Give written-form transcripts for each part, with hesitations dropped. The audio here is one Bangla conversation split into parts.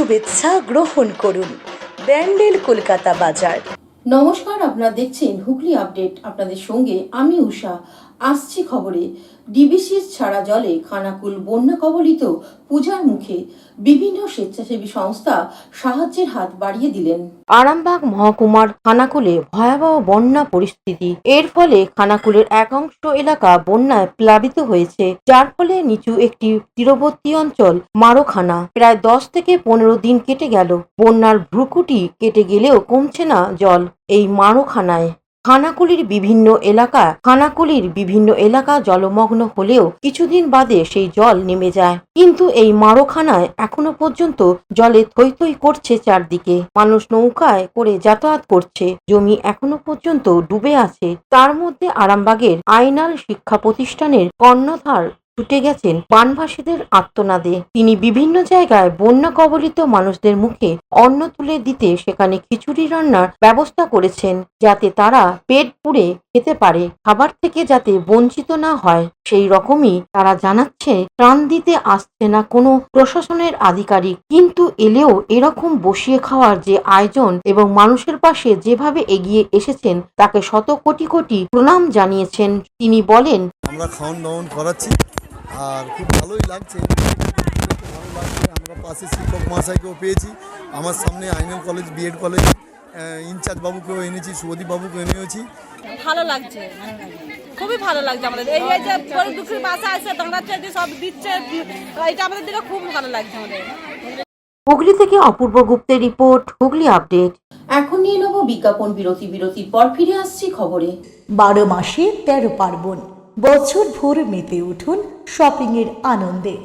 শুভেচ্ছা গ্রহণ করুন। ব্যান্ডেল কলকাতা বাজার। নমস্কার, আপনারা দেখছেন হুগলি আপডেট। আপনাদের সঙ্গে আমি উষা। আসছি খবরে। ডিবিসিএস ছাড়া জলে খানাকুল বন্যা কবলিত। পূজার মুখে বিভিন্ন স্বেচ্ছাসেবী সংস্থা সাহায্যের হাত বাড়িয়ে দিলেন। আরামবাগ মহকুমার খানাকুলে ভয়াবহ বন্যা পরিস্থিতি। এর ফলে খানাকুলের একাংশ এলাকা বন্যায় প্লাবিত হয়েছে, যার ফলে নিচু একটি তীরবর্তী অঞ্চল মারোখানা প্রায় 10 থেকে 15 দিন কেটে গেল। বন্যার ভ্রুকুটি কেটে গেলেও কমছে না জল এই মারোখানায়। খানাকুলির বিভিন্ন এলাকা জলমগ্ন হলেও কিছুদিন বাদে সেই জল নেমে যায়, কিন্তু এই মারোখানায় এখনো পর্যন্ত জলে থই থই করছে চারদিকে। মানুষ নৌকায় করে যাতায়াত করছে, জমি এখনো পর্যন্ত ডুবে আছে। তার মধ্যে আরামবাগের আইনাল শিক্ষা প্রতিষ্ঠানের কর্ণধার ছুটে গেছেন বানভাসীদের আর্তনাদে। তিনি বিভিন্ন জায়গায় বন্যা কবলিত মানুষদের মুখে অন্ন তুলে দিতে সেখানে খিচুড়ি রান্নার ব্যবস্থা করেছেন, যাতে তারা পেট পুড়ে খেতে পারে, খাবার থেকে যাতে বঞ্চিত না হয়। সেই রকমই তারা জানাচ্ছে, ত্রাণ দিতে আসছে না কোনো প্রশাসনের আধিকারিক, কিন্তু এলেও এরকম বসিয়ে খাওয়ার যে আয়োজন এবং মানুষের পাশে যেভাবে এগিয়ে এসেছেন তাকে শত কোটি কোটি প্রণাম জানিয়েছেন। তিনি বলেন, আমরা খাওয়ান দাওয়ান করাচ্ছি আর খুব ভালোই লাগছে। ভালো লাগছে, আমরা পাশে শিক্ষক মহাশয়কেও পেয়েছি, আমার সামনে Ainal college B Ed college in charge বাবুকেও এনেছি, শুভদীপ বাবুকেও এনেছি। ভালো লাগছে, খুবই ভালো লাগছে আমাদের। এই যে গরিব দুঃখীর পাশে আছে, দাঁড়াচ্ছে, সব দিচ্ছে, এটা আমাদের দিকে খুব ভালো লাগছে আমাদের। হুগলি থেকে অপূর্ব গুপ্তের রিপোর্ট, হুগলি আপডেট। এখন নিয়ে নেব বিজ্ঞাপন বিরতির পর ফিরে আসছি খবরে। 12 মাসে 13 পার্বণ, বছর ভোর মেতে উঠুন শপিং এর আনন্দে।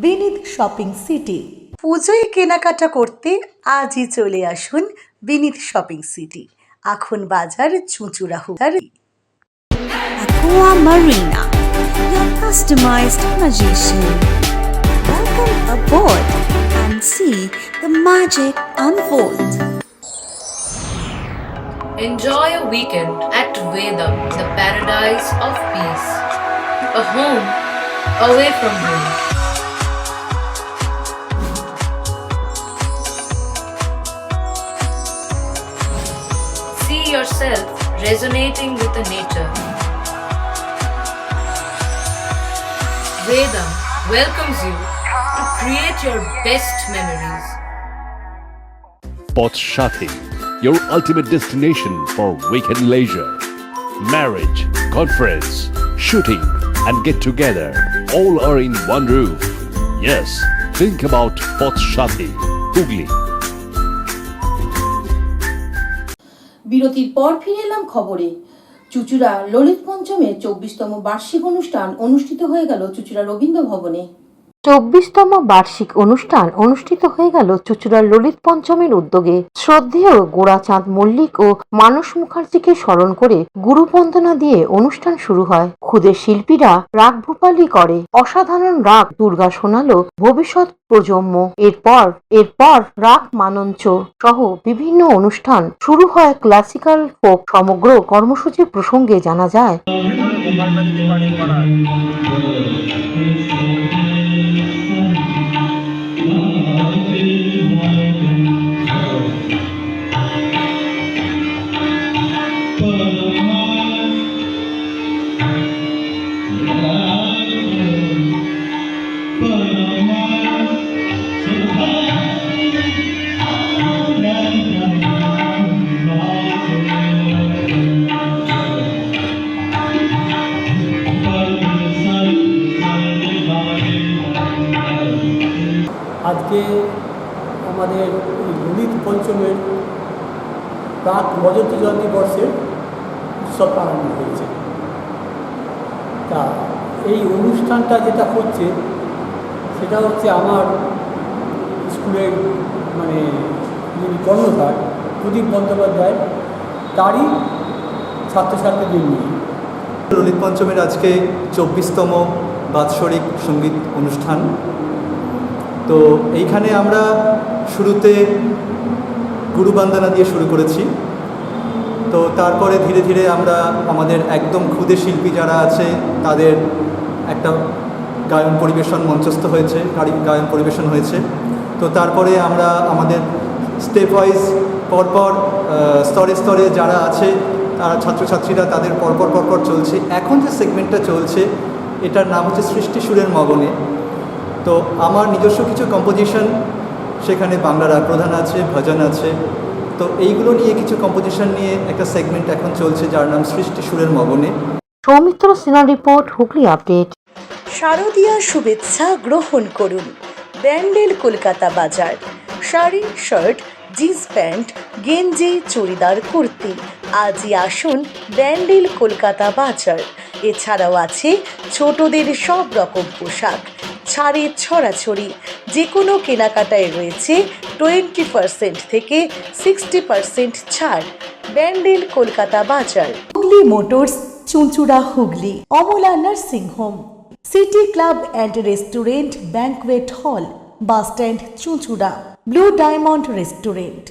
বিনিদ শপিং সিটি। পুজোয় কেনাকাটা করতে আজই চলে আসুন বিনিদ শপিং সিটি, আখন বাজার, চুঁচুড়াহুড়ি। Aqua Marina, your customized magician. Welcome aboard and see the magic unfold. Enjoy a weekend at Vedam, the paradise of peace. A home away from home. See yourself resonating with the nature. Vedam welcomes you to create your best memories. Pots Shati, your ultimate destination for weekend leisure. Marriage, conference, shooting and get together all are in one roof. Yes, think about Pots Shati, Hugli. বিরতির পর ফিরে এলাম খবরে। চুঁচুড়া ললিত পঞ্চমের 24তম বার্ষিক অনুষ্ঠান অনুষ্ঠিত হয়ে গেল চুঁচুড়া রবীন্দ্র ভবনে। 24তম বার্ষিক অনুষ্ঠান অনুষ্ঠিত হয়ে গেল চুঁচুড়ার ললিত পঞ্চমের উদ্যোগে। শ্রদ্ধেয় গোড়াচাঁদ মল্লিক ও মানস মুখার্জিকে স্মরণ করে গুরুবন্দনা দিয়ে অনুষ্ঠান শুরু হয়। ক্ষুদে শিল্পীরা রাগ ভূপালি করে অসাধারণ রাগ দুর্গা শোনালো ভবিষ্যৎ প্রজন্ম। এরপর রাগ মানঞ্চ সহ বিভিন্ন অনুষ্ঠান শুরু হয়। ক্লাসিক্যাল ফোক সমগ্র কর্মসূচির প্রসঙ্গে জানা যায়, আজকে আমাদের এই ললিত পঞ্চমের প্রাক রজত জয়ন্তী বর্ষের উৎসব আরম্ভ হয়েছে। তা এই অনুষ্ঠানটা যেটা হচ্ছে সেটা হচ্ছে আমার স্কুলের যিনি কর্ণধার প্রদীপ বন্দ্যোপাধ্যায়, তারই ছাত্রছাত্রীদের নিয়ে ললিত পঞ্চমের আজকে 24তম বাৎসরিক সঙ্গীত অনুষ্ঠান। তো এইখানে আমরা শুরুতে গুরুবন্দনা দিয়ে শুরু করেছি। তো তারপরে ধীরে ধীরে আমরা আমাদের একদম ক্ষুদে শিল্পী যারা আছে তাদের একটা গায়ন পরিবেশন মঞ্চস্থ হয়েছে, গায়ন পরিবেশন হয়েছে। তো তো তারপরে আমরা আমাদের স্টেপ ওয়াইজ পরপর স্তরে স্তরে যারা আছে তারা ছাত্রছাত্রীরা তাদের পরপর চলছে। এখন যে সেগমেন্টটা চলছে এটার নাম হচ্ছে সৃষ্টি সুরের মগনে। তো আমার নিজস্ব কিছু কম্পোজিশন, সেখানে বাংলা রাগ প্রধান আছে, ভজন আছে, তো এইগুলো নিয়ে কিছু কম্পোজিশন নিয়ে একটা সেগমেন্ট এখন চলছে যার নাম সৃষ্টি সুরের মগনে। Soumitra Sinha report, Hooghly update. শারদীয়া শুভেচ্ছা গ্রহণ করুন ব্যান্ডেল কলকাতা বাজার। শাড়ি, শার্ট, জিন্স প্যান্ট, গেঞ্জি, চুড়িদার, কুর্তি, আজই আসুন ব্যান্ডেল কলকাতা বাজার। এছাড়াও আছে ছোটদের সব রকম পোশাক, ছাড়ে ছড়াছড়ি। যে কোনো কেনাকাটায় রয়েছে 20% থেকে 60% ছাড়। ব্যান্ডেল কলকাতা বাজার। Hooghly motors, Chuchura Hooghly. Amala nursing home, city club and restaurant, banquet হল, বাস স্ট্যান্ড চুঁচুড়া। Blue diamond restaurant.